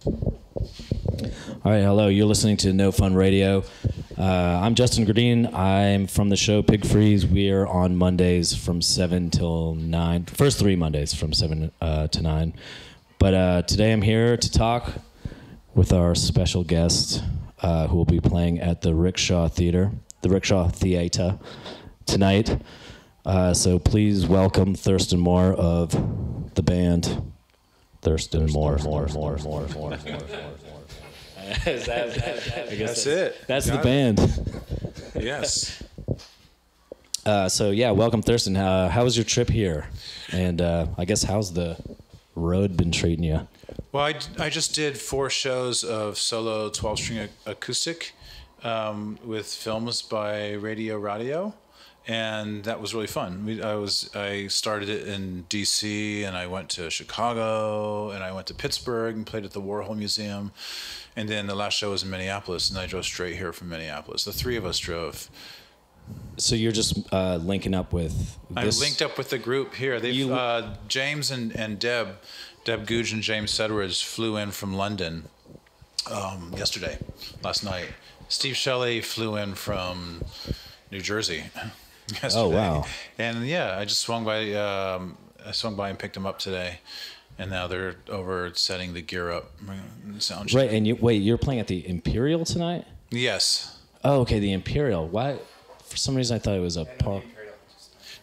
All right, hello. You're listening to No Fun Radio. I'm Justin Gradin. I'm from the show Pig Freeze. We're on Mondays from 7 till 9. First 3 Mondays from 7 to 9. But today I'm here to talk with our special guest who will be playing at the Rickshaw Theater tonight. So please welcome Thurston Moore of the band Thurston Moore. That's it. That's the band. Yes. So yeah, welcome Thurston. How was your trip here? And I guess how's the road been treating you? Well, I just did 4 shows of solo 12-string acoustic with films by Radio, and that was really fun. I started it in D.C. and I went to Chicago and I went to Pittsburgh and played at the Warhol Museum, and then the last show was in Minneapolis, and I drove straight here from Minneapolis. The 3 of us drove. So you're just linking up with this? I linked up with the group here. James and Deb Googe and James Sedgeridge flew in from London last night. Steve Shelley flew in from New Jersey yesterday. Oh, wow. And yeah, I just swung by and picked them up today. And now they're over setting the gear up, sound check. Right, and you're playing at the Imperial tonight? Yes. Oh, okay, the Imperial. Why? For some reason I thought it was a park.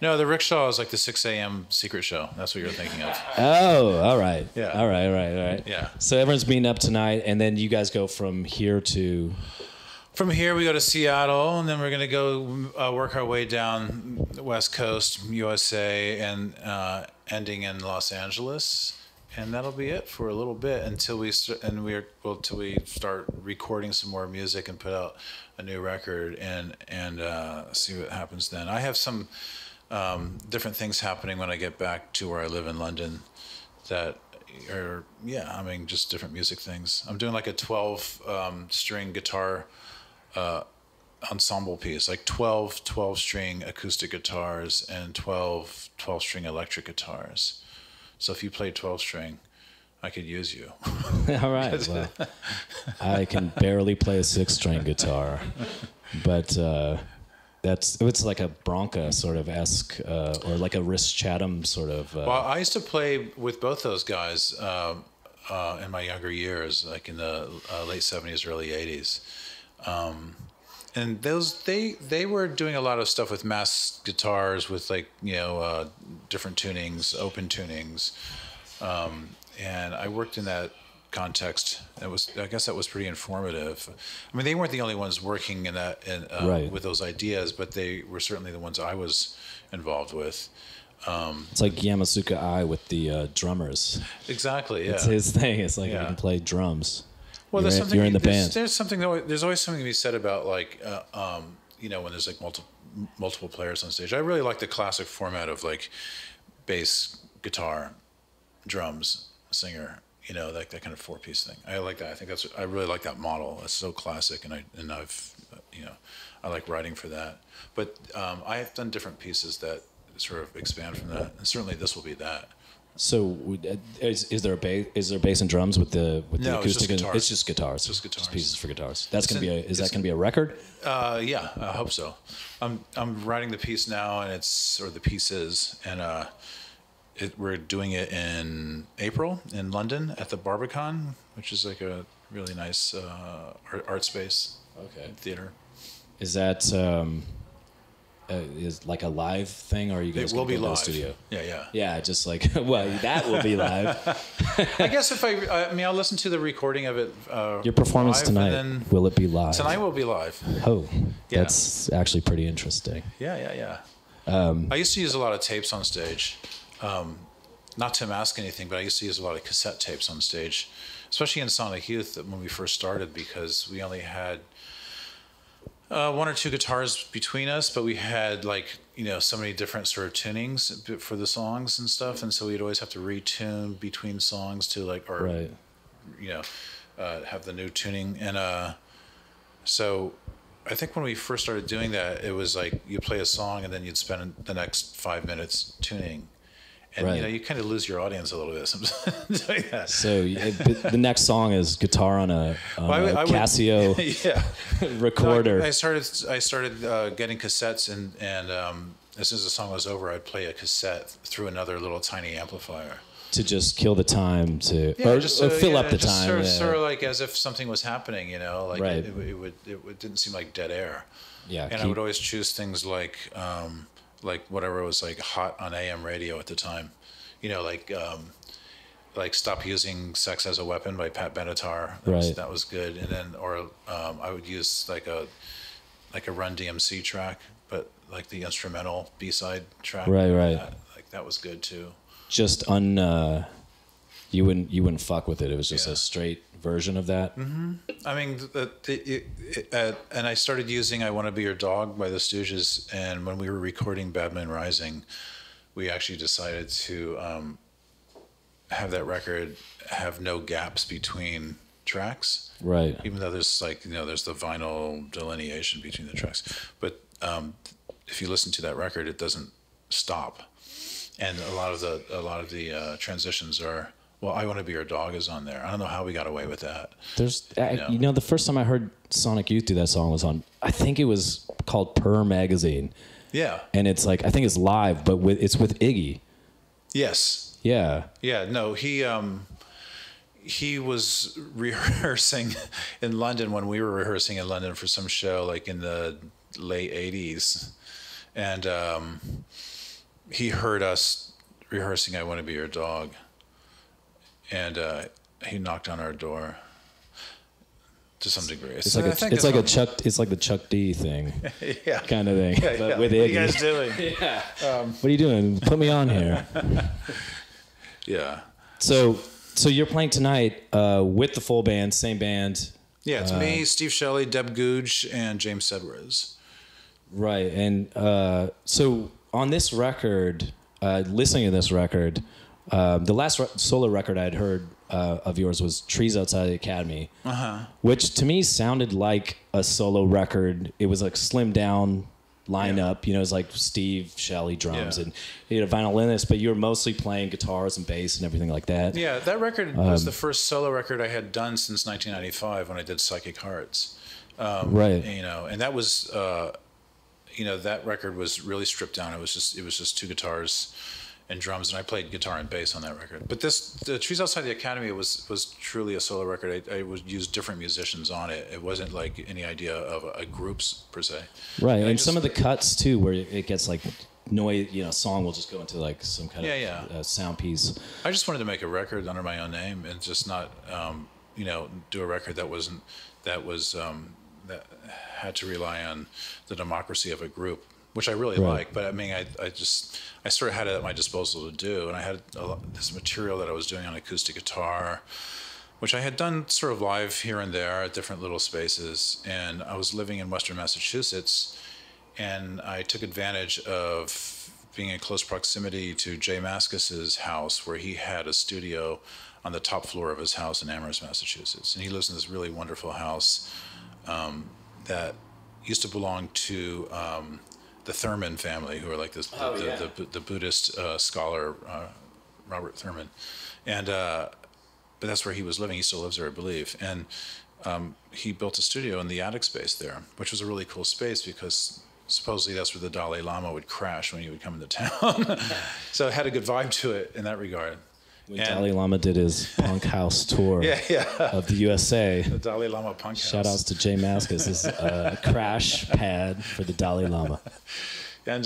No, the Rickshaw is like the 6 a.m. secret show. That's what you're thinking of. Oh, all right. Yeah. All right. Yeah. So everyone's meeting up tonight, and then you guys go from here to... From here, we go to Seattle, and then we're going to go work our way down the West Coast, USA, and ending in Los Angeles. And that'll be it for a little bit until we start recording some more music and put out a new record and see what happens then. I have some different things happening when I get back to where I live in London that are, just different music things. I'm doing like a 12-string guitar ensemble piece, like 12-string acoustic guitars and 12-string electric guitars. So if you play 12-string, I could use you. All right. Well, I can barely play a 6-string guitar, but it's like a Bronca sort of esque, or like a Rhys Chatham sort of. Well, I used to play with both those guys in my younger years, like in the late 70s, early 80s. And they were doing a lot of stuff with mass guitars with different tunings, open tunings, and I worked in that context. I guess that was pretty informative. I mean, they weren't the only ones working in that right. with those ideas, but they were certainly the ones I was involved with. It's like Yamasuka Ai with the drummers. Exactly. Yeah. It's his thing. It's like you can play drums. Well, you're in the band. There's always something to be said about when there's like multiple players on stage. I really like the classic format of like bass, guitar, drums, singer. Like that kind of 4-piece thing. I like that. I really like that model. It's so classic, and I like writing for that. But I have done different pieces that sort of expand from that, and certainly this will be that. So is there bass and drums with the acoustic? It's just guitars. Just pieces for guitars. That's gonna be a record? Yeah, I hope so. I'm writing the piece now, and the pieces, and we're doing it in April in London at the Barbican, which is like a really nice art space. Okay. Theater. Is that is like a live thing, or are you guys will be live to live. the studio? Yeah, just like that will be live. I guess if I'll listen to the recording of it. Your performance tonight, will it be live? Tonight will be live. Oh, that's actually pretty interesting. Yeah. I used to use a lot of tapes on stage, not to mask anything, but I used to use a lot of cassette tapes on stage, especially in Sonic Youth when we first started, because we only had 1 or 2 guitars between us, but we had so many different sort of tunings for the songs and stuff, and so we'd always have to retune between songs to have the new tuning. And so I think when we first started doing that, it was like you play a song and then you'd spend the next 5 minutes tuning, And Right. you know, you kind of lose your audience a little bit sometimes doing that. So the next song is guitar on a Casio recorder. I started getting cassettes, and as soon as the song was over, I'd play a cassette through another little tiny amplifier. To just kill the time, or fill up the time. Sort of like as if something was happening, you know, like right. it didn't seem like dead air. Yeah. And I would always choose things like whatever was like hot on AM radio at the time, you know, like Stop Using Sex as a Weapon by Pat Benatar. That was good. And then, I would use like a Run DMC track, but like the instrumental B-side track. Right. That was good too. Just you wouldn't fuck with it. It was just a straight version of that. Mm-hmm. I mean, and I started using "I Want to Be Your Dog" by the Stooges, and when we were recording "Bad Moon Rising," we actually decided to have that record have no gaps between tracks. Right. Even though there's there's the vinyl delineation between the tracks, but if you listen to that record, it doesn't stop. And a lot of the transitions are, well, "I Want to Be Your Dog" is on there. I don't know how we got away with that. There's, the first time I heard Sonic Youth do that song was on, I think it was called Per Magazine. Yeah. And it's like, I think it's live, but it's with Iggy. Yes. Yeah. Yeah. No, he was rehearsing in London when we were rehearsing in London for some show, like in the late 80s. And, he heard us rehearsing "I Want to Be Your Dog," and he knocked on our door to some degree. It's like the Chuck D thing, yeah, kind of thing. Yeah, but with Iggy. What are you Iggy. guys doing? Yeah. What are you doing? Put me on here. Yeah. So you're playing tonight with the full band, same band. Yeah, it's me, Steve Shelley, Deb Googe, and James Sedrez. Right, and so. On this record, listening to this record, the last solo record I'd heard of yours was Trees Outside the Academy, which to me sounded like a solo record. It was like slimmed down lineup, it was like Steve Shelley drums and you had a violinist, but you were mostly playing guitars and bass and everything like that. Yeah, that record was the first solo record I had done since 1995 when I did Psychic Hearts. Right. And that was... that record was really stripped down. It was just two guitars and drums, and I played guitar and bass on that record. But the Trees Outside the Academy was truly a solo record. I would use different musicians on it. It wasn't like any idea of a groups per se. Right, and some of the cuts too, where it gets like noise. Song will just go into like some kind of sound piece. I just wanted to make a record under my own name and just not, do a record that had to rely on the democracy of a group, which I really like. But I mean, I sort of had it at my disposal to do, and I had this material that I was doing on acoustic guitar, which I had done sort of live here and there at different little spaces. And I was living in Western Massachusetts, and I took advantage of being in close proximity to Jay Mascis's house, where he had a studio on the top floor of his house in Amherst, Massachusetts. And he lives in this really wonderful house that used to belong to the Thurman family, who are like this the Buddhist scholar Robert Thurman, and but that's where he was living. He still lives there, I believe, and he built a studio in the attic space there, which was a really cool space because supposedly that's where the Dalai Lama would crash when he would come into town. So it had a good vibe to it in that regard. When Dalai Lama did his punk house tour of the USA. The Dalai Lama punk house. Shout outs to Jay Mascis, his crash pad for the Dalai Lama. And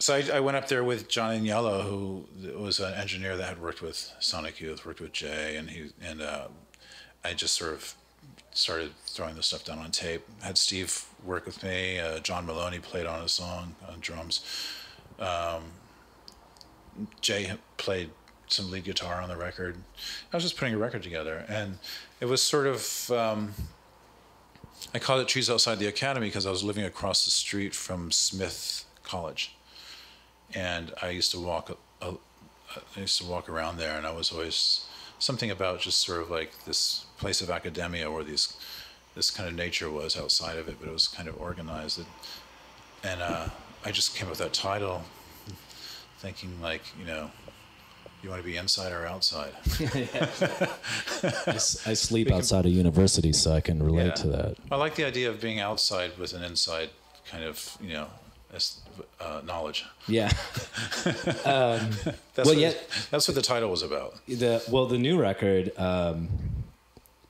so I went up there with John Agnello, who was an engineer that had worked with Sonic Youth, worked with Jay, and I just sort of started throwing this stuff down on tape. Had Steve work with me. John Maloney played on a song on drums. Jay played some lead guitar on the record. I was just putting a record together, and it was sort of, I called it Trees Outside the Academy because I was living across the street from Smith College, and I used to walk around there, and I was always something about just sort of like this place of academia where this kind of nature was outside of it, but it was kind of organized, and I just came up with that title. thinking like, you want to be inside or outside. I sleep outside of university, so I can relate to that. I like the idea of being outside with an inside kind of, knowledge. Yeah. That's what the title was about. The new record,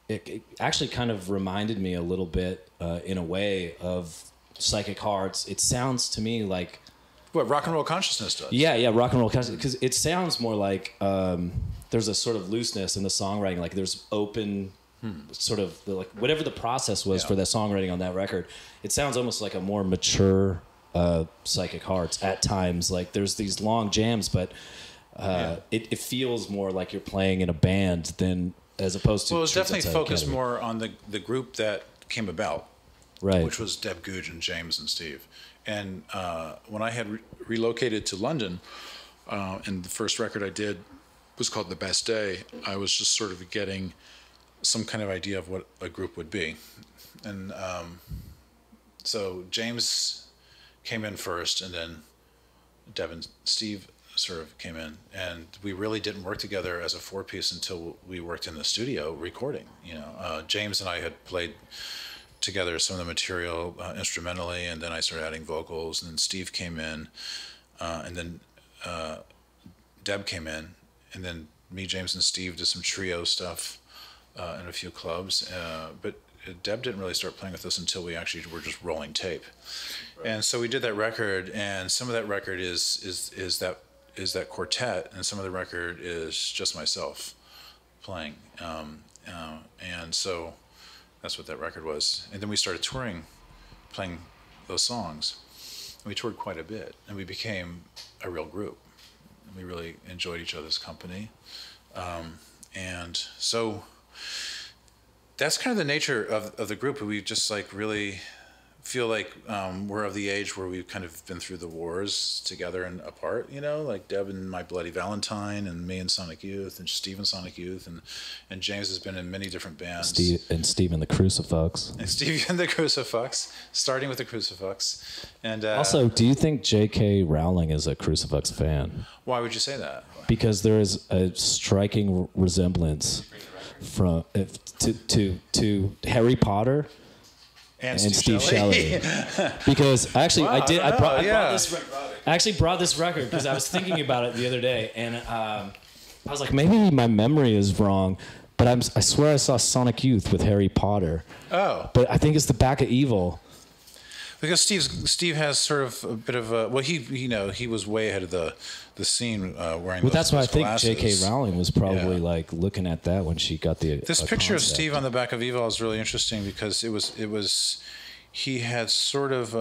it actually kind of reminded me a little bit, in a way, of Psychic Hearts. It sounds to me like what rock and roll consciousness does. Yeah, rock and roll consciousness, because it sounds more like there's a sort of looseness in the songwriting, like there's open sort of like whatever the process was for that songwriting on that record. It sounds almost like a more mature Psychic Hearts at times. Like there's these long jams, but it feels more like you're playing in a band than as opposed to. Well, it was definitely focused more on the group that came about, right? Which was Deb Googe and James and Steve. And when I had relocated to London, and the first record I did was called The Best Day, I was just sort of getting some kind of idea of what a group would be. And so James came in first, and then Deb and Steve sort of came in. And we really didn't work together as a four-piece until we worked in the studio recording. James and I had played together some of the material instrumentally, and then I started adding vocals, and then Steve came in, and then Deb came in, and then me, James, and Steve did some trio stuff in a few clubs, but Deb didn't really start playing with us until we actually were just rolling tape. Right. And so we did that record, and some of that record is that quartet, and some of the record is just myself playing, and so that's what that record was. And then we started touring, playing those songs. And we toured quite a bit, and we became a real group. And we really enjoyed each other's company. And so that's kind of the nature of the group. We just like really feel like we're of the age where we've kind of been through the wars together and apart, like Deb and My Bloody Valentine, and me and Sonic Youth, and Steve and Sonic Youth, and James has been in many different bands. Steve and the Crucifix. And Steve and the Crucifix, starting with the Crucifix. And also, do you think J.K. Rowling is a Crucifix fan? Why would you say that? Because there is a striking resemblance from to Harry Potter. And Steve Shelley. Because actually, wow, I actually brought this record because I was thinking about it the other day, and I was like, maybe my memory is wrong, but I swear I saw Sonic Youth with Harry Potter. Oh. But I think it's the Back of Evil. Because Steve has sort of a bit of a he was way ahead of the scene wearing. Well, that's why I think glasses. J.K. Rowling was probably like looking at that when she got the. This picture of Steve on the Back of Evil is really interesting because it was he had sort of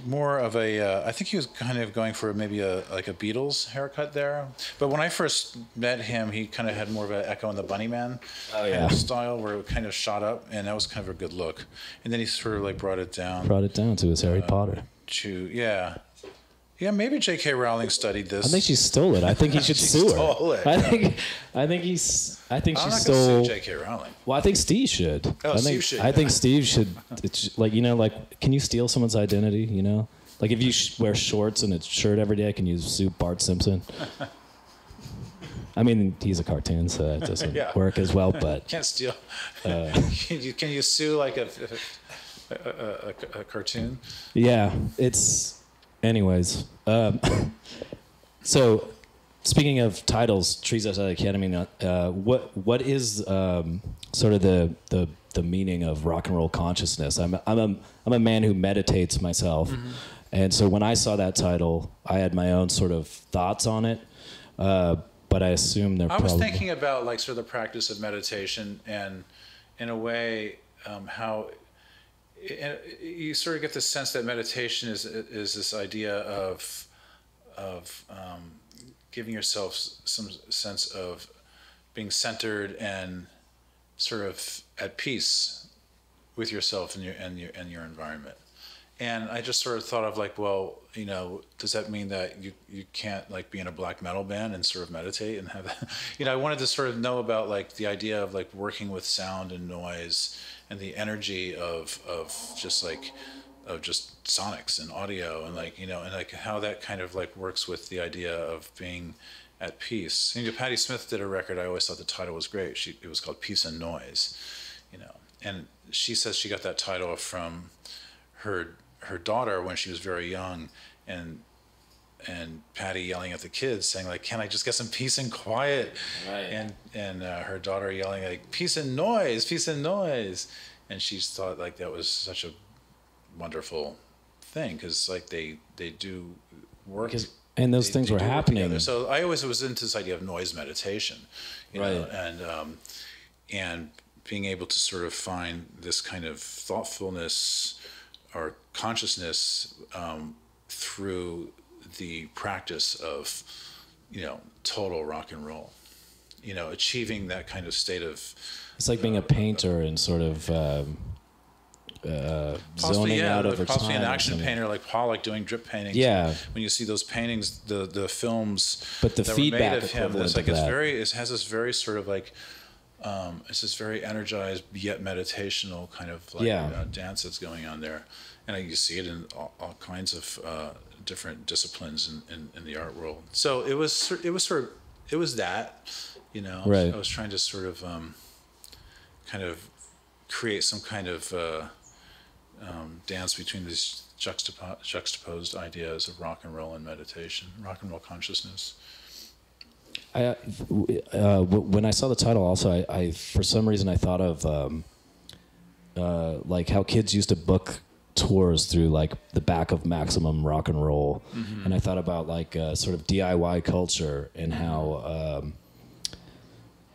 more of a I think he was kind of going for maybe a Beatles haircut there. But when I first met him, he kind of had more of an Echo and the Bunnyman kind of style where it kind of shot up, and that was kind of a good look. And then he sort of like brought it down to his Harry Potter. Yeah, maybe J.K. Rowling studied this. I think she stole it. I think he should sue her. Stole it. I think she stole. Sue J.K. Rowling. Well, I think Steve should. Steve should. I think Steve should. It's like can you steal someone's identity? Like if you wear shorts and a shirt every day, can you sue Bart Simpson? I mean, he's a cartoon, so that doesn't work as well. But can't steal. Can you sue like a cartoon? Yeah, it's. Anyways, so speaking of titles, Trees Outside the Academy. What is sort of the meaning of rock and roll consciousness? I'm a man who meditates myself, and so when I saw that title, I had my own sort of thoughts on it. But I assume they're. I was thinking about like sort of the practice of meditation, and in a way, how. And you sort of get the sense that meditation is this idea of giving yourself some sense of being centered and sort of at peace with yourself and your environment. And I just sort of thought of like, well, does that mean that you can't like be in a black metal band and sort of meditate and have that? I wanted to sort of know about like the idea of like working with sound and noise and the energy of just like just sonics and audio and like, you know, and like how that kind of like works with the idea of being at peace. You know, Patti Smith did a record. I always thought the title was great. It was called Peace and Noise, you know, and she says she got that title from her daughter when she was very young, and Patti yelling at the kids saying like, can I just get some peace and quiet? Right. And her daughter yelling like, peace and noise, and she thought like that was such a wonderful thing, because like they do work, and those things were happening. So I always was into this idea of noise meditation, you know, and being able to sort of find this kind of thoughtfulness or consciousness through the practice of, you know, total rock and roll, you know, achieving that kind of state of. It's like being a painter and sort of zoning out over time. Possibly an action painter like Pollock doing drip paintings. Yeah. When you see those paintings, the films. But the that feedback were made of him, it's like it has this very sort of like. It's this very energized yet meditational kind of like dance that's going on there, and you see it in all kinds of different disciplines in the art world. So it was that, you know. Right. I was trying to sort of kind of create some kind of dance between these juxtaposed ideas of rock and roll and meditation, rock and roll consciousness. When I saw the title, also, I for some reason I thought of like how kids used to book tours through like the back of Maximum Rock and Roll, and I thought about like sort of DIY culture and how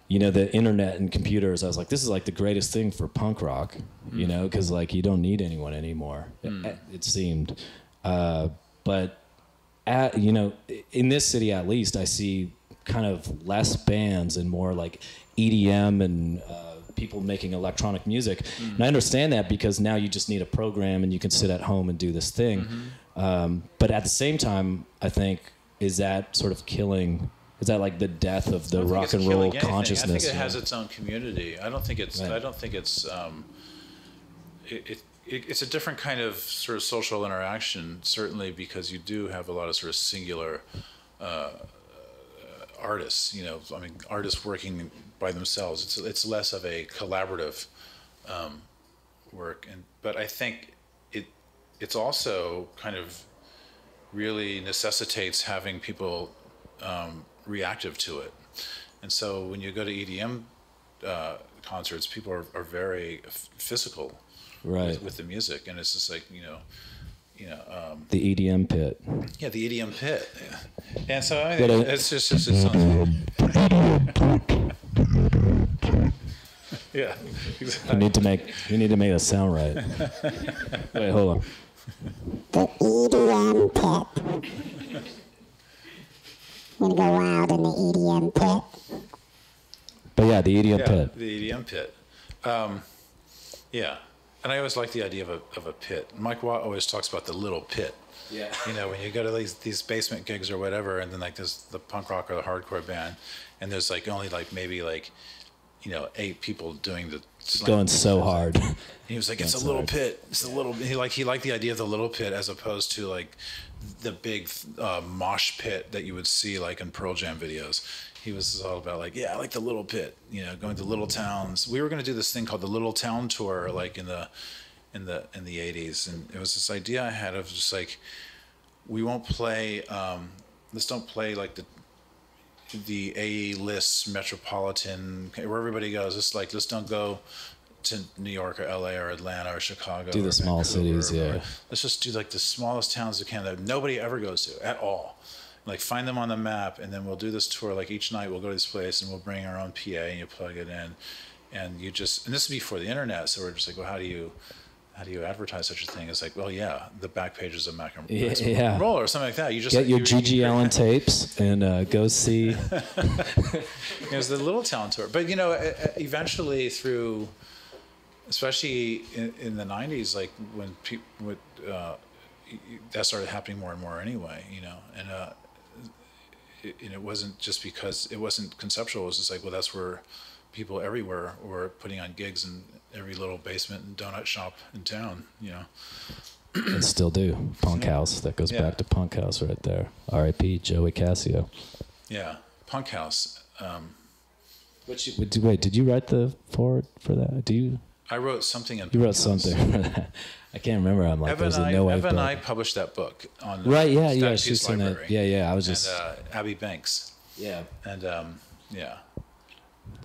you know, the internet and computers. I was like, this is like the greatest thing for punk rock, you know, because like you don't need anyone anymore. It seemed, but you know, in this city at least, I see kind of less bands and more like EDM and people making electronic music. And I understand that, because now you just need a program and you can sit at home and do this thing. But at the same time, I think, is that sort of killing, is that like the death of the rock and roll consciousness? I think it has its own community. I don't think it's it's a different kind of sort of social interaction, certainly, because you do have a lot of sort of singular artists, you know, I mean, artists working by themselves. It's less of a collaborative work, but I think it's also kind of really necessitates having people reactive to it. And so when you go to EDM concerts, people are very physical, right, with the music, and it's just like, you know, the EDM pit. Yeah, the EDM pit. Yeah. And so I mean, it's just it sounds. Yeah. Exactly. You need to make it sound right. Wait, hold on. The EDM pit. I'm gonna go wild in the EDM pit. But yeah, the EDM pit. The EDM pit. Yeah. And I always like the idea of a pit. Mike Watt always talks about the little pit. Yeah. You know, when you go to these basement gigs or whatever, and then like there's the punk rock or the hardcore band, and there's like only like maybe like, you know, 8 people doing the going so hard. And he was like, it's a little pit. It's a little. He liked the idea of the little pit as opposed to like the big mosh pit that you would see like in Pearl Jam videos. He was all about like, yeah, I like the little pit, you know, going to little towns. We were going to do this thing called the Little Town Tour, like in the 80s, and it was this idea I had of just like, we won't play, let's don't play like the A-list metropolitan where everybody goes. It's like, let's don't go to New York or LA or Atlanta or Chicago. Do the small cities, yeah. Let's just do like the smallest towns we can that nobody ever goes to at all. Like find them on the map, and then we'll do this tour. Like each night we'll go to this place and we'll bring our own PA and you plug it in, and you just, and this is before the internet, so we're just like, well, how do you advertise such a thing? It's like, well, yeah, the back pages of Mac and Roll or something like that. You just get your G.G. Allen tapes and go see. It was the Little Town Tour, but you know, eventually through, especially in the 90s, like when people would, that started happening more and more anyway, you know, and it wasn't just because it wasn't conceptual. It was just like, well, that's where people everywhere were putting on gigs in every little basement and donut shop in town, you know. and still do. Punk House, that goes back to Punk House right there. R.I.P. Joey Cassio. Yeah, Punk House. Wait, did you write the forward for that? I wrote something in Punk You wrote House. something for that. I can't remember. I'm like, there's a no way. Eva and I published that book on right, yeah, Ecstatic yeah. Peace She's in Library. it. Yeah, I was just... And Abby Banks. Yeah. And, yeah.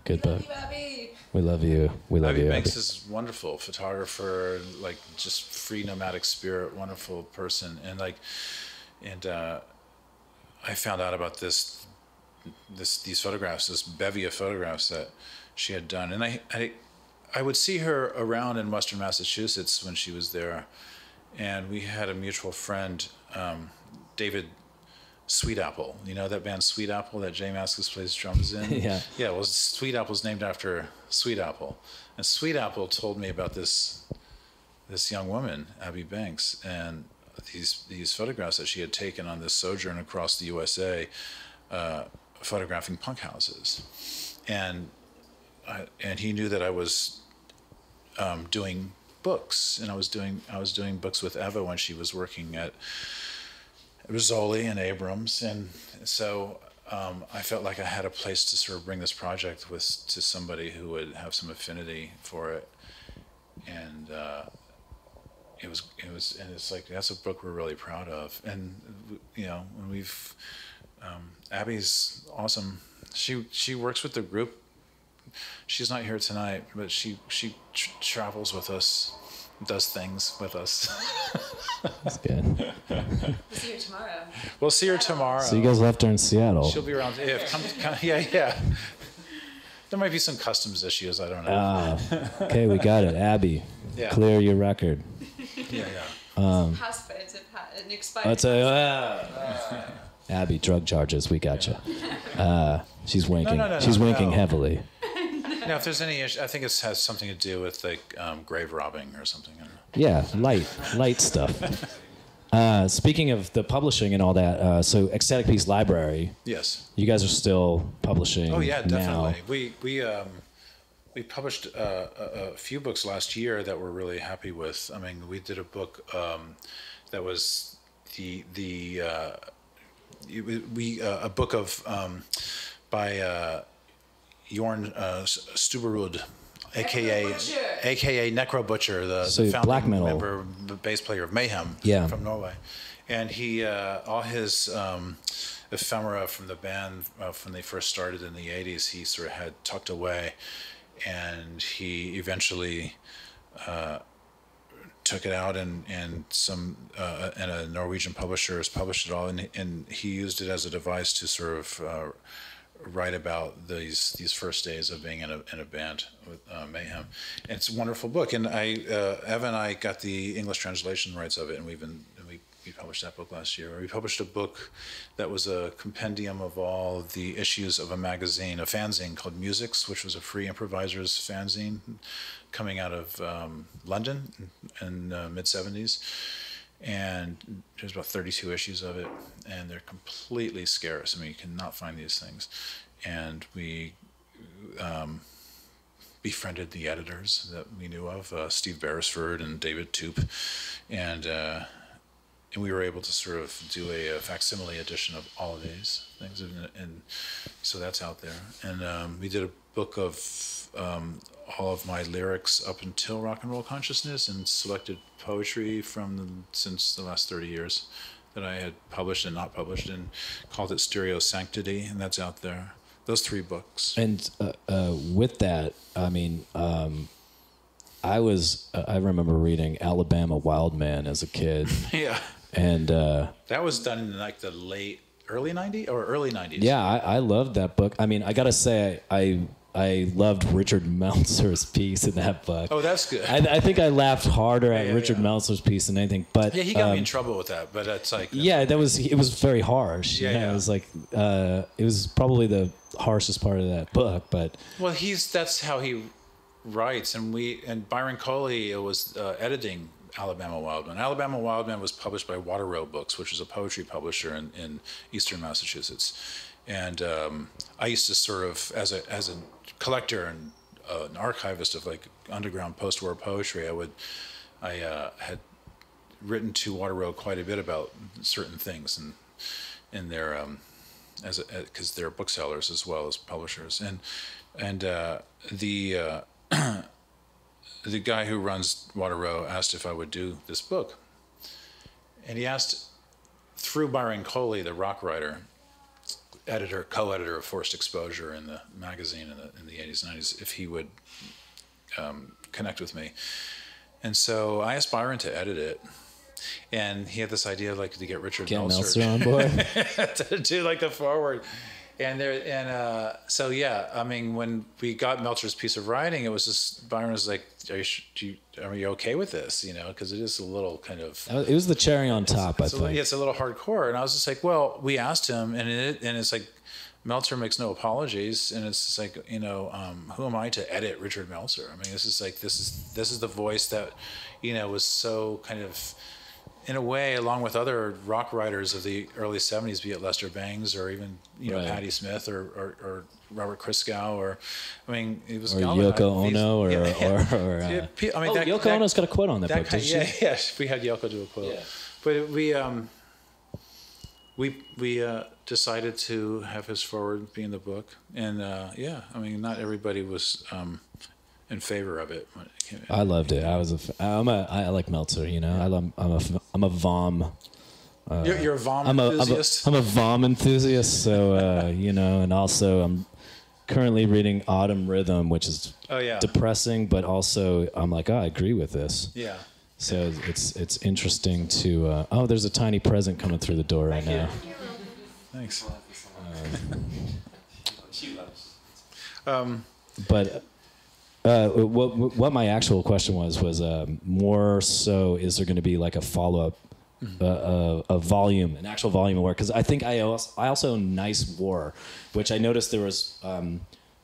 Good book. Abby. We love you. We love Abby you, Banks Abby. is wonderful photographer, like just free nomadic spirit, wonderful person, and I found out about these photographs, this bevy of photographs that she had done, and I would see her around in Western Massachusetts when she was there, and we had a mutual friend, David Sweet Apple. You know that band Sweet Apple that Jay Mascis plays drums in? Yeah. Yeah, well, Sweet Apple's named after Sweet Apple. And Sweet Apple told me about this young woman, Abby Banks, and these photographs that she had taken on this sojourn across the USA, photographing punk houses. And he knew that I was doing books, and I was doing books with Eva when she was working at Rizzoli and Abrams, and so I felt like I had a place to sort of bring this project to somebody who would have some affinity for it, and it was, and it's like that's a book we're really proud of, and when we've Abby's awesome. She works with the group. She's not here tonight, but she travels with us, does things with us. That's good. We'll see you tomorrow. We'll see her tomorrow. So you guys left her in Seattle. She'll be around. Yeah, yeah. There might be some customs issues. I don't know. Okay, we got it. Abby, Yeah. clear your record. Yeah. House, but it's an expired. Let's say, Abby, drug charges. We got you. She's winking. No, She's winking no. heavily. Now, if there's any issue, I think it has something to do with like grave robbing or something. I don't know. Yeah, light stuff. Speaking of the publishing and all that, so Ecstatic Peace Library. Yes. You guys are still publishing. Oh yeah, definitely. Now. We published a few books last year that we're really happy with. I mean, we did a book that was a book of by Jorn Stuberud, aka Necro Butcher, the founding black metal member, bass player of Mayhem from Norway, and he all his ephemera from the band when they first started in the 80s, he sort of had tucked away, and he eventually took it out, and a Norwegian publisher has published it all, and he used it as a device to sort of write about these first days of being in a band with Mayhem. And it's a wonderful book, and Eva and I got the English translation rights of it, and we published that book last year. We published a book that was a compendium of all the issues of a magazine, a fanzine called Musics, which was a free improvisers fanzine coming out of London in mid-70s. And there's about 32 issues of it, and they're completely scarce. I mean, you cannot find these things. And we befriended the editors that we knew of, Steve Beresford and David Toop, and we were able to sort of do a facsimile edition of all of these things, and so that's out there. And we did a book of all of my lyrics up until Rock and Roll Consciousness, and selected poetry since the last 30 years that I had published and not published, and called it Stereo Sanctity, and that's out there. Those 3 books. And with that, I mean, I remember reading Alabama Wild Man as a kid. Yeah. And that was done in like the early 90s. Yeah, I loved that book. I mean, I gotta say, I loved Richard Meltzer's piece in that book. Oh, that's good. I think I laughed harder at Richard Meltzer's piece than anything. But yeah, he got me in trouble with that. But it's like it was very harsh. Yeah. It was like it was probably the harshest part of that book. But that's how he writes, and Byron Coley was editing Alabama Wild Man. Alabama Wild Man was published by Water Row Books, which is a poetry publisher in Eastern Massachusetts. And I used to sort of, as a collector and an archivist of like underground post-war poetry, I had written to Water Row quite a bit about certain things, and in their because they're booksellers as well as publishers, and the the guy who runs Water Row asked if I would do this book, and he asked through Byron Coley, the rock writer, co-editor of Forced Exposure in the magazine in the 80s and 90s, if he would connect with me. And so I asked Byron to edit it, and he had this idea like to get Richard Meltzer on board to do like the foreword. So yeah, I mean, when we got Meltzer's piece of writing, it was just Byron was like, "Are you okay with this?" You know, because it is a little kind of. It was the cherry on top, I think. It's a little hardcore, and I was just like, "Well, we asked him, and it's like, Meltzer makes no apologies, and it's just like, you know, who am I to edit Richard Meltzer? I mean, this is the voice that, you know, was so kind of. In a way, along with other rock writers of the early 70s, be it Lester Bangs or even, you know, Patti Smith or Robert Christgau, or, I mean, it was... Or Yoko Ono, or I mean, Yoko Ono's got a quote on that book, did she? Yeah, we had Yoko do a quote. Yeah. But we decided to have his foreword be in the book, and I mean, not everybody was... in favor of it. I loved it. I like Meltzer, you know. I'm a Vom. You're a Vom enthusiast? I'm a Vom enthusiast, so you know, and also I'm currently reading Autumn Rhythm, which is depressing, but also I'm like, I agree with this. Yeah. So it's interesting to there's a tiny present coming through the door right now. Thanks. But what my actual question was more so, is there going to be like a follow-up, a volume, an actual volume of work? Because I think I also own Nice War, which I noticed there was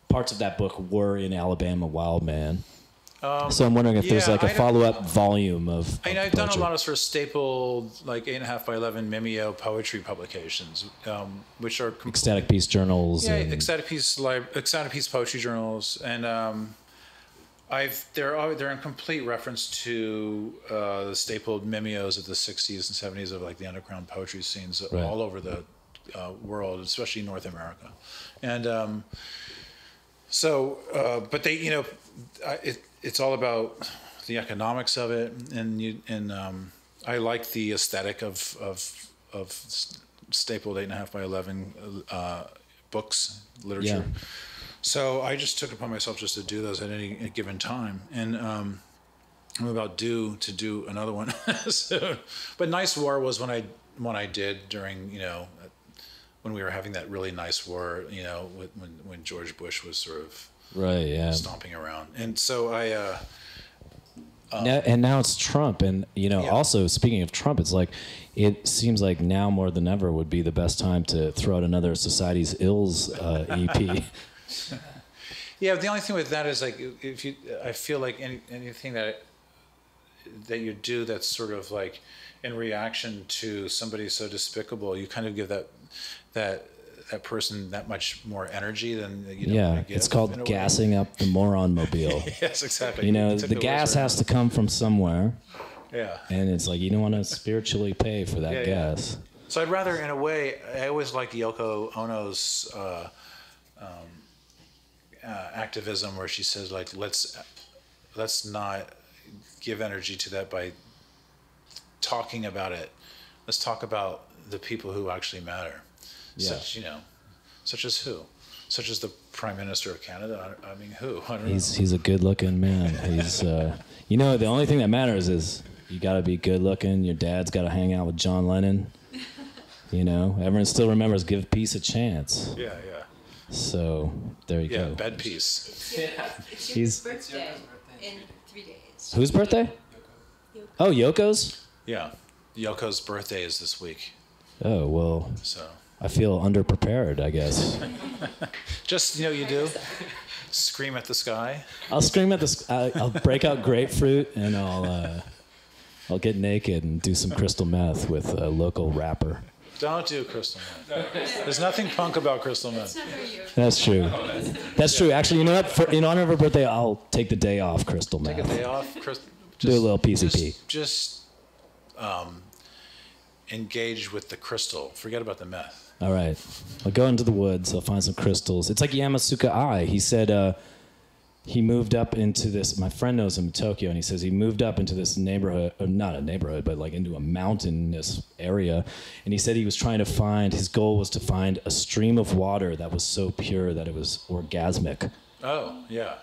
parts of that book were in Alabama Wild Man. So I'm wondering if there's like a follow-up volume of I mean, I've done a lot of sort of stapled, like 8.5 by 11 Mimeo poetry publications, which are Ecstatic Peace journals. Yeah, Ecstatic Peace poetry journals, and they're in complete reference to the stapled mimeos of the 60s and 70s of like the underground poetry scenes all over the world, especially North America, and but they, you know, it's all about the economics of it, and I like the aesthetic of stapled 8.5 by 11 books, literature. Yeah. So I just took it upon myself just to do those at any given time, and I'm about due to do another one soon. But Nice War was when I did during, you know, when we were having that really nice war, you know, when George Bush was sort of stomping around, and so I. Now it's Trump, and you know. Also, speaking of Trump, it's like it seems like now more than ever would be the best time to throw out another Society's Ills EP. Yeah, the only thing with that is like I feel like anything that you do that's sort of like in reaction to somebody so despicable, you kind of give that person that much more energy than you don't want to give. It's called gassing up the moron mobile. Yes, exactly. You know, the gas has to come from somewhere. Yeah. And it's like you don't want to spiritually pay for that gas. Yeah. So I'd rather, in a way, I always liked Yoko Ono's activism, where she says like, let's not give energy to that by talking about it. Let's talk about the people who actually matter. Yeah. Such as who? Such as the Prime Minister of Canada? I mean, who? I don't know. He's a good-looking man. He's, you know, the only thing that matters is you got to be good-looking. Your dad's got to hang out with John Lennon. You know, everyone still remembers Give Peace a Chance. Yeah. So there you go. Yeah, bed peace. It's your birthday in 3 days. Whose birthday? Yoko. Oh, Yoko's? Yeah, Yoko's birthday is this week. Oh, well. So I feel underprepared, I guess. Just, you know, you do. Scream at the sky. I'll scream at the sky. I'll break out grapefruit, and I'll get naked and do some crystal meth with a local rapper. Don't do crystal meth. There's nothing punk about crystal meth. That's true. That's true. Actually, you know what? In honor of her birthday, I'll take the day off crystal meth. Take a day off. Do a little PCP. Just engage with the crystal. Forget about the meth. All right. I'll go into the woods. I'll find some crystals. It's like Yamasuka Ai. He said he moved up into this. My friend knows him in Tokyo, and he says he moved up into this neighborhood, or not a neighborhood, but like into a mountainous area. And he said he was trying to find. His goal was to find a stream of water that was so pure that it was orgasmic. Oh yeah,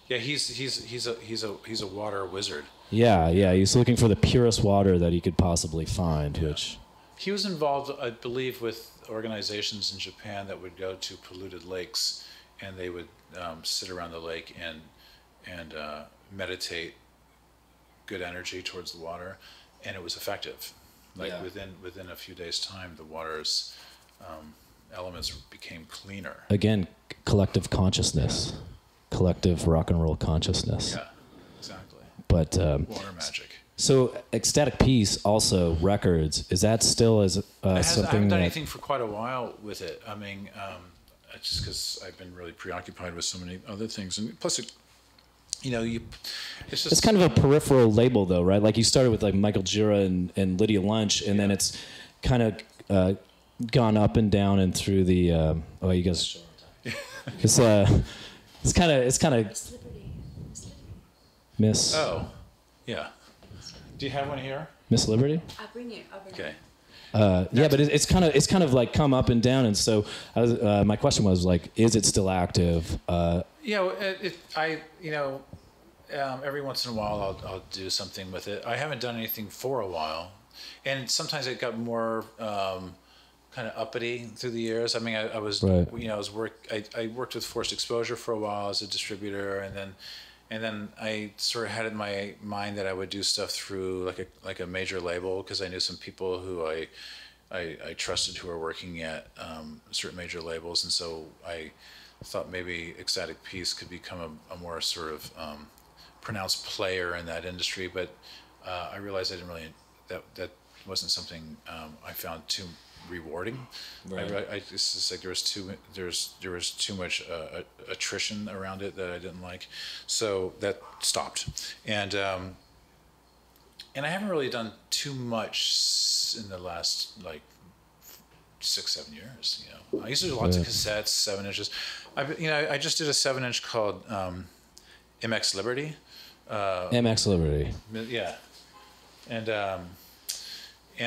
yeah. He's a water wizard. Yeah. He's looking for the purest water that he could possibly find, which. He was involved, I believe, with organizations in Japan that would go to polluted lakes, and they would sit around the lake and meditate good energy towards the water, and it was effective. Like within a few days' time, the water's elements became cleaner. Again, collective consciousness, collective rock and roll consciousness. Yeah, exactly. But water magic. So, Ecstatic Peace also records. Is that still as something? I haven't done anything for quite a while with it. I mean, just because I've been really preoccupied with so many other things, and plus, it's just. It's kind of a peripheral label, though, right? Like you started with like Michael Gira and Lydia Lunch, and then it's kind of gone up and down and through the. Oh, you guys. It's kind of. Miss. Oh, yeah. Do you have one here? Miss Liberty? I'll bring you. Okay. Yeah, but it's kind of like come up and down, and so my question was like, is it still active? Every once in a while I'll do something with it. I haven't done anything for a while, and sometimes it got more kind of uppity through the years. I mean, I worked with Forced Exposure for a while as a distributor, and then I sort of had in my mind that I would do stuff through like a major label, because I knew some people who I trusted who were working at certain major labels, and so I thought maybe Ecstatic Peace could become a more sort of pronounced player in that industry. But I realized I didn't really that wasn't something I found too rewarding. Right. It's just like there was too much attrition around it that I didn't like, so that stopped. And I haven't really done too much in the last like 6-7 years. I used to do lots of cassettes, 7 inches. I just did a 7-inch called MX Liberty. MX Liberty. Yeah, and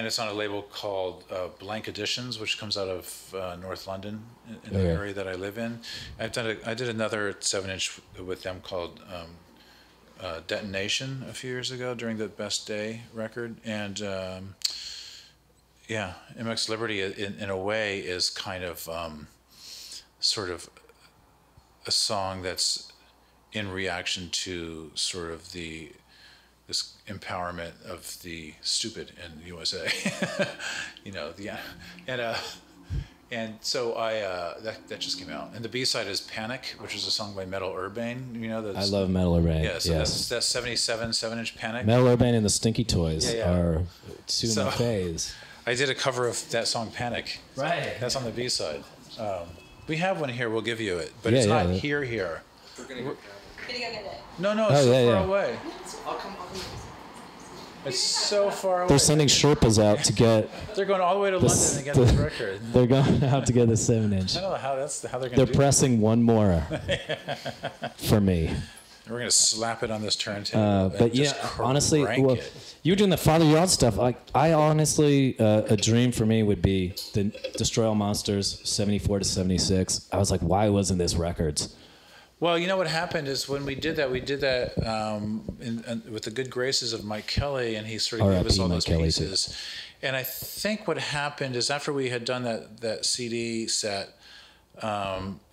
it's on a label called Blank Editions, which comes out of North London, in the area that I live in. I did another 7-inch with them called Detonation a few years ago during the Best Day record. And MX Liberty in a way is kind of sort of a song that's in reaction to sort of this empowerment of the stupid in the USA, and so that just came out. And the B-side is Panic, which is a song by Metal Urbane. I love Metal Urbane. Yeah, so yes. That's 77 7-inch Panic. Metal Urbane and the Stinky Toys are two in the phase. I did a cover of that song Panic. Right. That's on the B-side. We have one here. We'll give you it, but it's not here. We're gonna go get it. No, it's so far away. I'll come. It's so far away. They're sending Sherpas out to get. They're going all the way to London to get this record. They're going out to get the 7-inch. I don't know how they're going to do it. They're pressing one more for me. We're going to slap it on this turntable. But honestly, you were doing the Father Yard stuff. I honestly, a dream for me would be the Destroy All Monsters, 74 to 76. I was like, why wasn't this records? Well, what happened is when we did that with the good graces of Mike Kelly, and he sort of gave us all those pieces. And I think what happened is after we had done that CD set,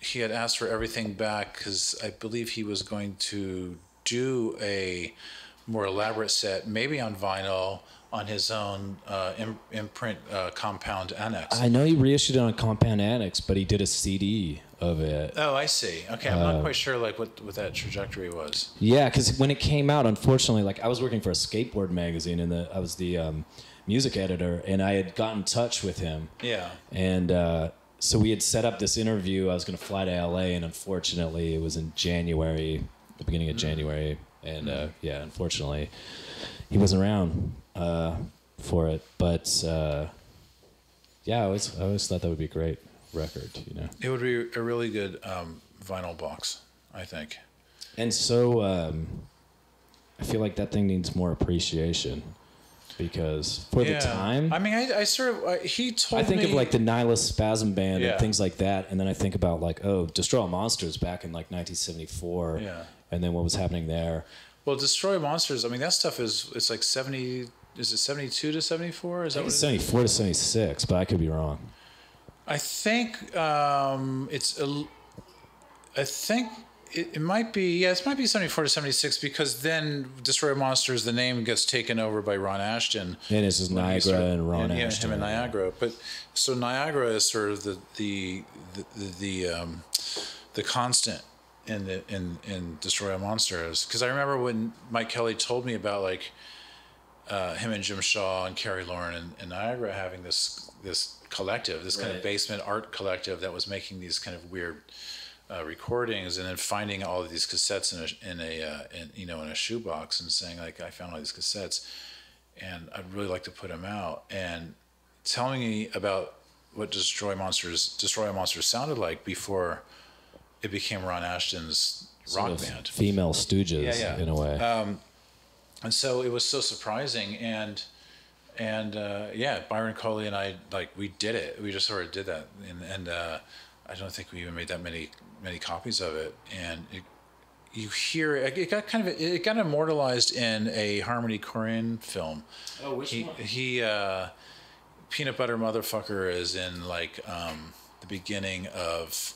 he had asked for everything back, because I believe he was going to do a more elaborate set, maybe on vinyl, on his own imprint Compound Annex. I know he reissued it on Compound Annex, but he did a CD of it. Oh, I see. Okay, I'm not quite sure what that trajectory was. Yeah, because when it came out, unfortunately, I was working for a skateboard magazine, and I was the music editor, and I had gotten in touch with him. Yeah. And so we had set up this interview. I was going to fly to LA, and unfortunately, it was in January, the beginning of January, and unfortunately, he wasn't around for it. But yeah, I always thought that would be a great record, you know. It would be a really good vinyl box, I think. And so I feel like that thing needs more appreciation because for the time. I mean, I sort of he told me. I think of like the Nihilist Spasm Band Yeah. and things like that, and then I think about like Destroy All Monsters back in like 1974, Yeah. and then what was happening there. Well, Destroy Monsters. I mean, that stuff it's like 70. Is it 72 to 74? Is that I think what it's it is? 74 to 76, but I could be wrong. I think it might be, it might be 74 to 76 because then Destroy Monsters, the name gets taken over by Ron Ashton. And it's just Niagara and Ron yeah, Ashton. him and Niagara. But so Niagara is sort of the constant in Destroy Monsters. Because I remember when Mike Kelly told me about like him and Jim Shaw and Carrie Lauren and Niagara having this collective, this kind of basement art collective that was making these kind of weird recordings, and then finding all of these cassettes in a shoebox and saying like, I found all these cassettes and I'd really like to put them out, and telling me about what Destroy Monsters sounded like before it became Ron Ashton's rock band. Female Stooges in a way. And so it was so surprising, and Byron Coley and I, like, we did it. We just sort of did that, and I don't think we even made that many copies of it. And you hear it got immortalized in a Harmony Korine film. Oh, which one? He Peanut Butter Motherfucker is in like the beginning of,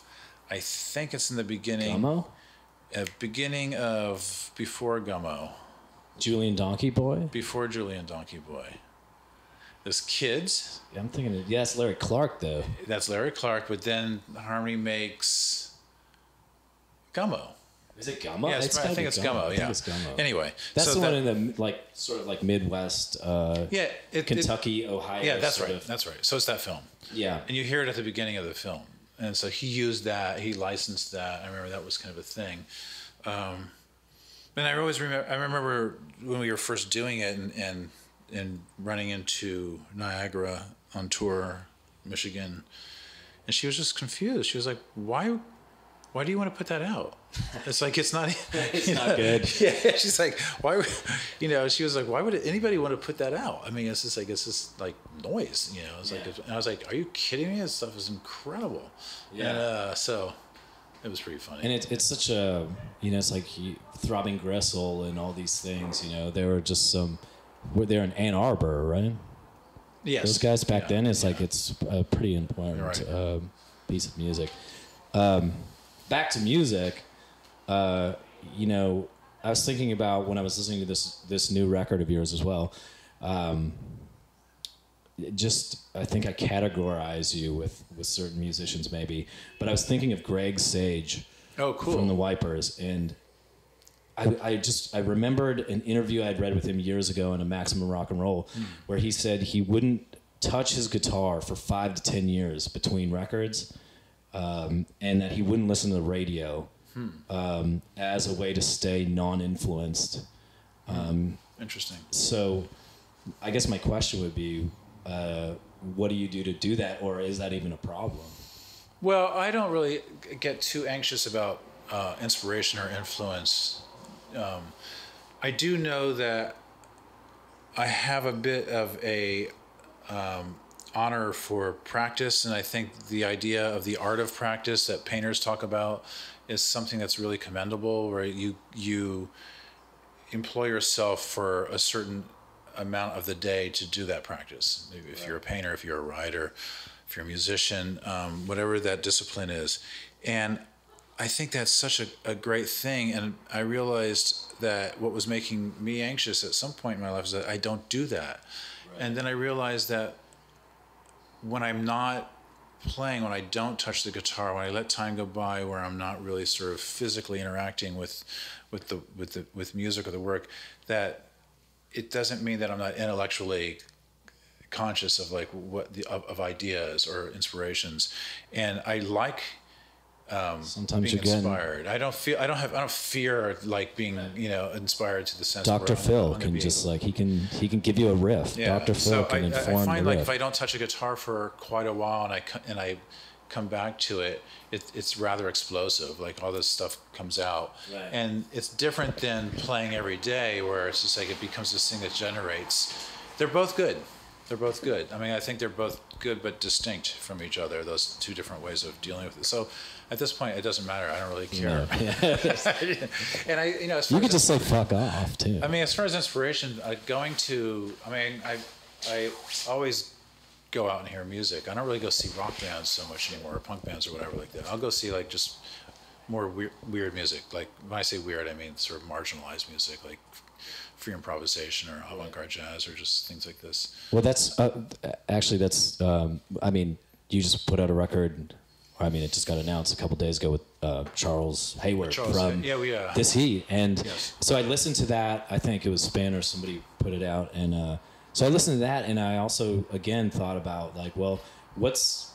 I think it's in the beginning. Gummo? Beginning of before Gummo. Julian Donkey Boy? Before Julian Donkey Boy. There's Kids. Yeah, I'm thinking, it's Larry Clark, though. That's Larry Clark, but then Harmony makes Gummo. Is it Gummo? Yeah, I think it's Gummo, yeah. I think it's Gummo. Anyway. That's so the one in the, like, sort of like Midwest, Kentucky, Ohio. Yeah, that's sort right. of. That's right. So it's that film. Yeah. And you hear it at the beginning of the film. And so he used that. He licensed that. I remember that was kind of a thing. And I remember when we were first doing it and running into Niagara on tour, Michigan, and she was just confused. She was like, "Why do you want to put that out?" It's like it's not. It's not good. Yeah, she's like, "Why?" She was like, "Why would anybody want to put that out?" I mean, it's just like noise. It's like, and I was like, "Are you kidding me? This stuff is incredible." Yeah. And so it was pretty funny. And it's such a, it's like Throbbing Gristle and all these things, they were just they're in Ann Arbor, right? Yes. Those guys back then, it's like, it's a pretty important piece of music. Back to music, I was thinking about when I was listening to this new record of yours as well, I think I categorize you with certain musicians maybe, but I was thinking of Greg Sage. Oh, cool. From the Wipers, and I remembered an interview I'd read with him years ago in a Maximum Rock and Roll, where he said he wouldn't touch his guitar for 5 to 10 years between records, and that he wouldn't listen to the radio as a way to stay non-influenced. Interesting. So I guess my question would be, what do you do to do that, or is that even a problem? Well, I don't really get too anxious about inspiration or influence. I do know that I have a bit of a honor for practice, and I think the idea of the art of practice that painters talk about is something that's really commendable, where you employ yourself for a certain amount of the day to do that practice. Maybe if you're a painter, if you're a writer, if you're a musician, whatever that discipline is. And I think that's such a great thing. And I realized that what was making me anxious at some point in my life is that I don't do that. Right. And then I realized that when I'm not playing, when I don't touch the guitar, when I let time go by where I'm not really sort of physically interacting with music or the work, that it doesn't mean that I'm not intellectually conscious of like of ideas or inspirations. And I like Sometimes being you're inspired. I don't fear like being inspired to the sense. Dr. Phil can just like he can give you a riff. Yeah. Dr. Phil can inform I find the like riff. if I don't touch a guitar for quite a while and I come back to it, it's rather explosive. Like all this stuff comes out, right. And it's different than playing every day, where it's just like it becomes this thing that generates. They're both good. They're both good. I mean, I think they're both good but distinct from each other. Those two different ways of dealing with it. So at this point, it doesn't matter. I don't really care. No. Yeah. And as You far could as just say fuck off too. I mean, as far as inspiration, I always go out and hear music. I don't really go see rock bands so much anymore, or punk bands or whatever like that. I'll go see like just more weird music. Like when I say weird, I mean sort of marginalized music, like free improvisation or avant-garde jazz or just things like this. Well, that's I mean, you just put out a record. I mean, it just got announced a couple days ago with Charles Hayward from This Heat. And so I listened to that. I think it was Spin or somebody put it out. And so I listened to that, and I also, again, thought about, like, well, what's,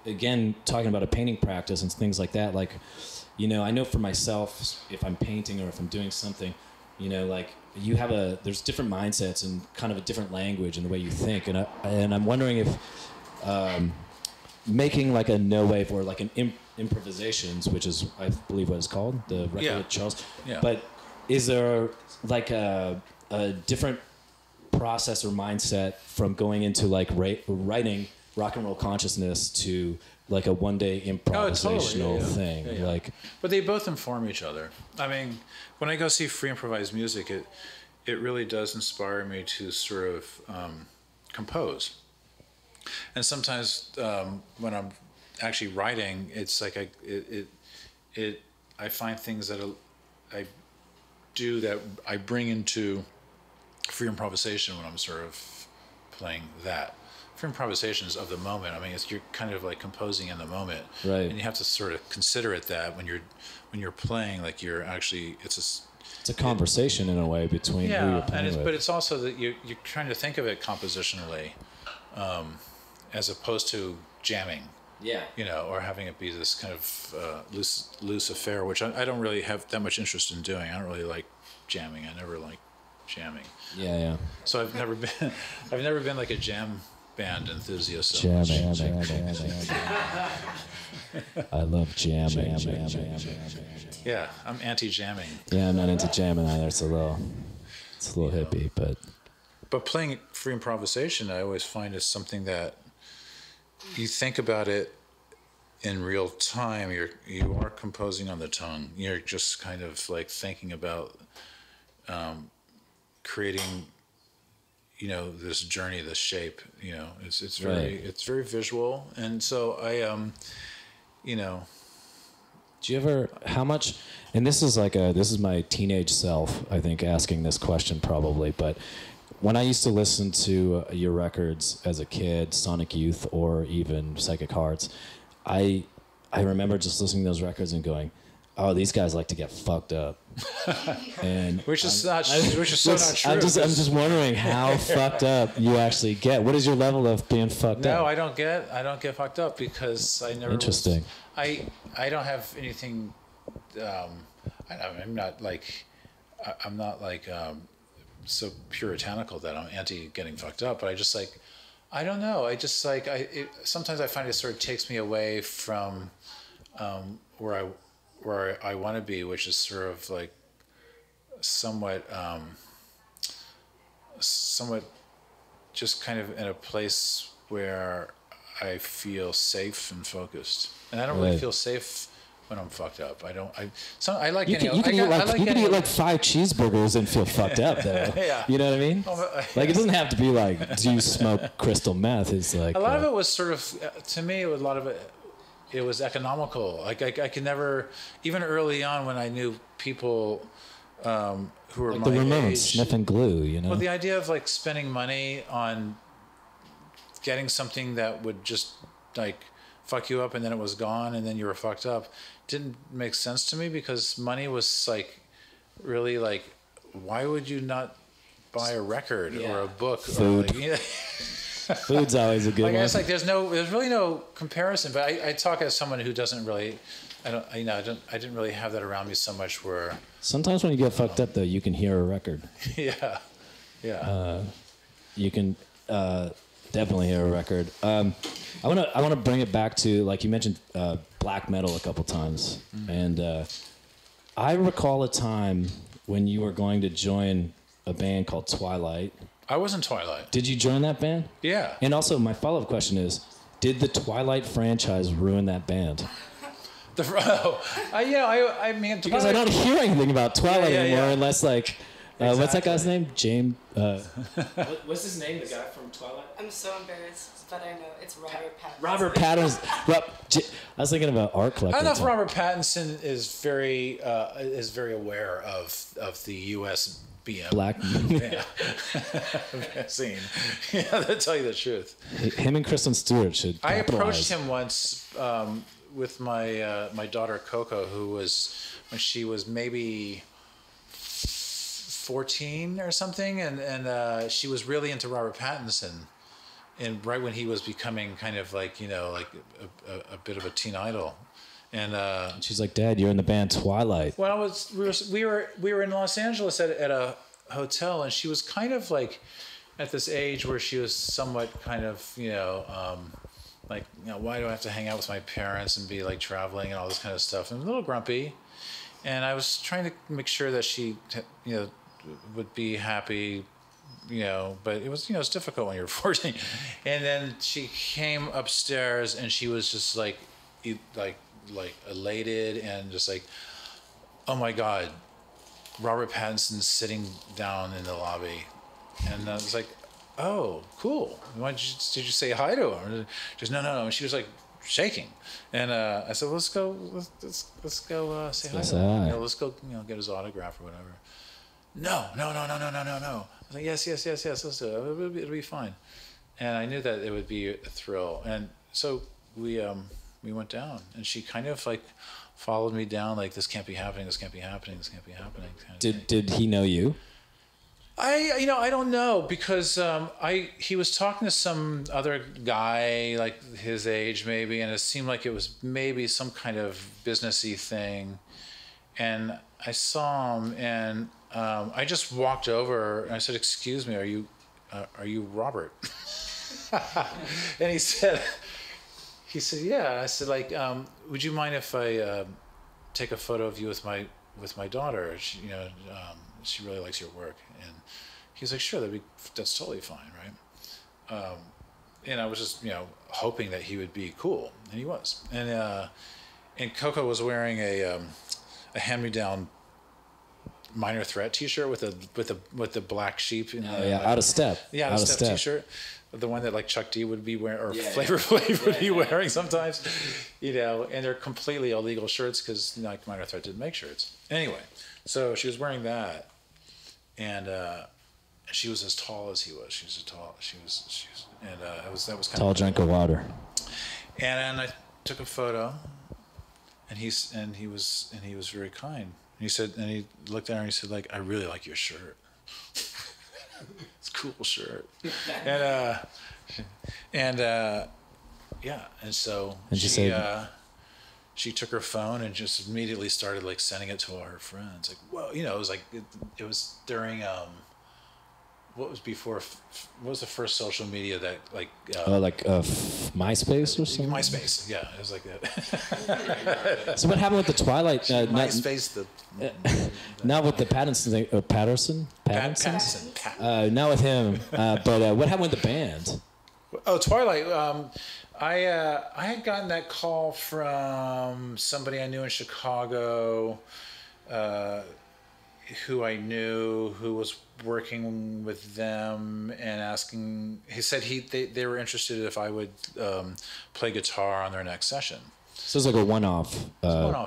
again, talking about a painting practice and things like that. Like, I know for myself, if I'm painting or if I'm doing something, like, there's different mindsets and kind of a different language in the way you think. And I'm wondering if making like a no wave or like an improvisations, which is I believe what it's called, the record with Charles. Yeah. But is there like a different process or mindset from going into like writing Rock and Roll Consciousness to like a one-day improvisational thing? Yeah. Like, but they both inform each other. I mean, when I go see free improvised music, it really does inspire me to sort of compose. And sometimes when I'm actually writing, it's like I find things that I do that I bring into free improvisation when I'm sort of playing that. Free improvisation is of the moment. I mean, you're kind of like composing in the moment, right? And you have to sort of consider it that when you're playing, like you're actually it's a conversation in a way between who you're playing with. But it's also that you're trying to think of it compositionally. As opposed to jamming, or having it be this kind of loose affair, which I don't really have that much interest in doing. I don't really like jamming. I never like jamming. Yeah. So I've never been like a jam band enthusiast. Jamming. I love jamming. Yeah, I'm anti-jamming. Yeah, I'm not into jamming either. It's a little hippie, but. But playing free improvisation, I always find is something that you think about it in real time. You are composing on the tongue. You're just kind of like thinking about creating, this journey, this shape. It's very visual, and so I Do you ever, how much, and this is my teenage self, I think, asking this question probably, but when I used to listen to your records as a kid, Sonic Youth or even Psychic Hearts, I remember just listening to those records and going, "Oh, these guys like to get fucked up," and which is so not true. I'm just wondering how fucked up you actually get. What is your level of being fucked up? No, I don't get fucked up because I never. Interesting. I don't have anything. I'm not like so puritanical that I'm anti getting fucked up, but I don't know. Sometimes I find it sort of takes me away from where I want to be, which is sort of like somewhat just kind of in a place where I feel safe and focused, and I don't really feel safe when I'm fucked up. I like you can eat like 5 cheeseburgers and feel fucked up though. Yeah. You know what I mean? Like it doesn't have to be like, do you smoke crystal meth? It's like a lot of it was sort of, to me, a lot of it was economical. Like I could never, even early on when I knew people who were like my the Ramones age, sniffing glue. Well, the idea of like spending money on getting something that would just like fuck you up and then it was gone and then you were fucked up didn't make sense to me, because money was like really like, why would you not buy a record or a book? Food. Or like, Food's always a good one. It's like there's really no comparison. But I talk as someone who doesn't really I didn't really have that around me so much where. Sometimes when you get fucked up, though, you can hear a record. Yeah. You can definitely hear a record. I want to bring it back to, like you mentioned, black metal a couple times, and I recall a time when you were going to join a band called Twilight. I was in Twilight. Did you join that band? Yeah. And also, my follow-up question is, did the Twilight franchise ruin that band? I mean, because I don't hear anything about Twilight anymore, unless like, Exactly. What's that guy's name? James. What's his name? The guy from Twilight. I'm so embarrassed, but I know it's Robert Pattinson. Robert Pattinson. I was thinking about art collector. I don't know if Robert Pattinson is very aware of the U.S. Black scene. Yeah, to tell you the truth. Him and Kristen Stewart should. I approached him once with my daughter Coco, who was when she was maybe 14 or something, and she was really into Robert Pattinson, and right when he was becoming kind of like like a bit of a teen idol, and she's like, "Dad, you're in the band Twilight." Well, we were in Los Angeles at a hotel, and she was kind of like at this age where she was somewhat kind of like why do I have to hang out with my parents and be like traveling and all this kind of stuff, and a little grumpy, and I was trying to make sure that she would be happy, but it was it's difficult when you're 14. And then she came upstairs and she was just like elated and just like, oh my God, Robert Pattinson's sitting down in the lobby. And I was like, oh, cool. Did you say hi to him? Just no. And she was like shaking. And I said, let's go say hi to him. Let's go get his autograph or whatever. No. I was like, yes, let's do it. It'll be fine. And I knew that it would be a thrill. And so we went down, and she kind of like followed me down, like, this can't be happening. Did he know you? I don't know, because he was talking to some other guy like his age maybe, and it seemed like it was maybe some kind of businessy thing. And I saw him, and I just walked over and I said, "Excuse me, are you Robert?" And he said, "Yeah." I said, like, "Would you mind if I take a photo of you with my daughter? She, she really likes your work." And he's like, "Sure, that's totally fine, right?" And I was just hoping that he would be cool, and he was. And Coco was wearing a hand-me-down Minor Threat T-shirt with the black sheep. Out of step. Yeah, out of step T-shirt, the one that like Chuck D would be wearing, or Flavor Flav would be wearing sometimes, and they're completely illegal shirts because like Minor Threat didn't make shirts. Anyway, so she was wearing that, and she was as tall as he was. And that was kind tall of drink of water. And I took a photo, and he was very kind. He said, and he looked at her and he said, like, "I really like your shirt. It's a cool shirt." And so she took her phone and just immediately started like sending it to all her friends. Like, whoa, it was like it was during what was the first social media that like MySpace or something? MySpace, yeah, it was like that. So what happened with the Twilight? MySpace, not with the Pattinson thing, or Pattinson. Not with him. But what happened with the band? Oh, Twilight. I had gotten that call from somebody I knew in Chicago, who I knew, who was working with them and asking. He said they were interested if I would play guitar on their next session. So it's like a one-off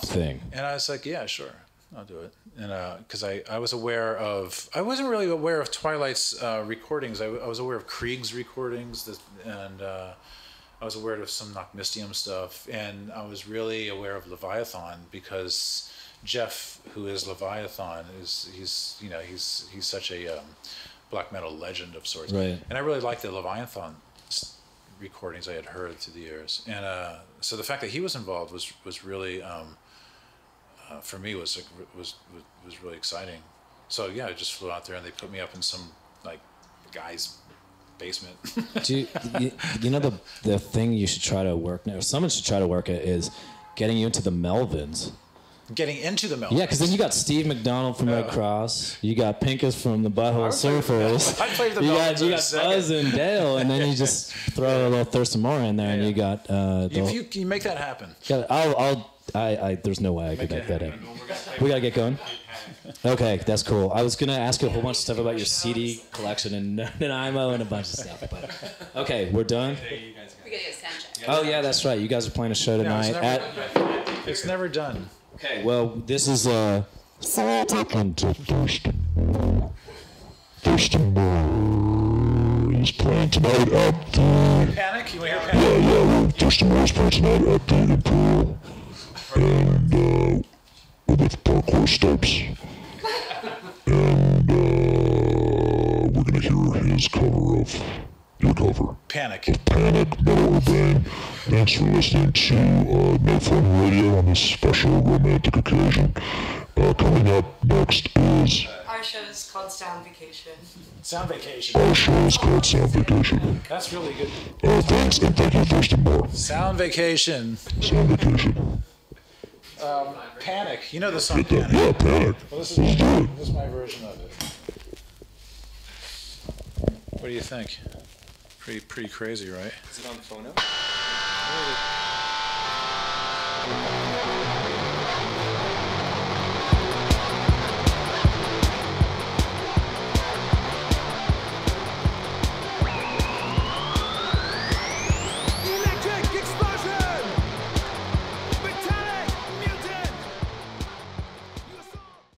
thing. And I was like, yeah, sure, I'll do it. And because I was aware of, I wasn't really aware of Twilight's recordings. I was aware of Krieg's recordings, and I was aware of some Knockmistium stuff, and I was really aware of Leviathan because Jeff, who is Leviathan, he's such a black metal legend of sorts. Right. And I really like the Leviathan recordings I had heard through the years, and so the fact that he was involved was really for me was really exciting. So yeah, I just flew out there and they put me up in some like guy's basement. You know the thing you should try to work now, or someone should try to work at, is getting you into the Melvins. Getting into the Melvins. Yeah, because then you got Steve McDonald from Red Cross. You got Pincus from the Butthole Surfers. I played the you Melvins. got Buzz and Dale, and then you just throw a little Thurston Moore in there, and you got. If you make that happen. There's no way I could make that happen. We gotta get going. Okay, that's cool. I was gonna ask you a whole bunch of stuff about your CD collection and Nanaimo and a bunch of stuff, but okay, we're done. We gotta get a sound check. Oh yeah, that's right. You guys are playing a show tonight It's never done. Okay, well, this is So we're talking to Thurston Moore. Thurston Moore is playing tonight at the... Panic? You want to hear Panic? Yeah. Thurston Moore is playing tonight at the Imperial. And with parkour steps. And we're going to hear his cover of... Your cover. Panic. Panic, Metal Urbane. Thanks for listening to No Fun Radio on this special romantic occasion. Coming up next is... Our show is called Sound Vacation. Sound Vacation. Our show is called Sound Vacation. That's really good. Thanks, and thank you, Thurston Moore. Sound Vacation. Sound Vacation. Panic. You know the song Get that? Panic. Yeah, Panic. Well, this is my version of it. What do you think? Pretty crazy, right? Is it on the phone now?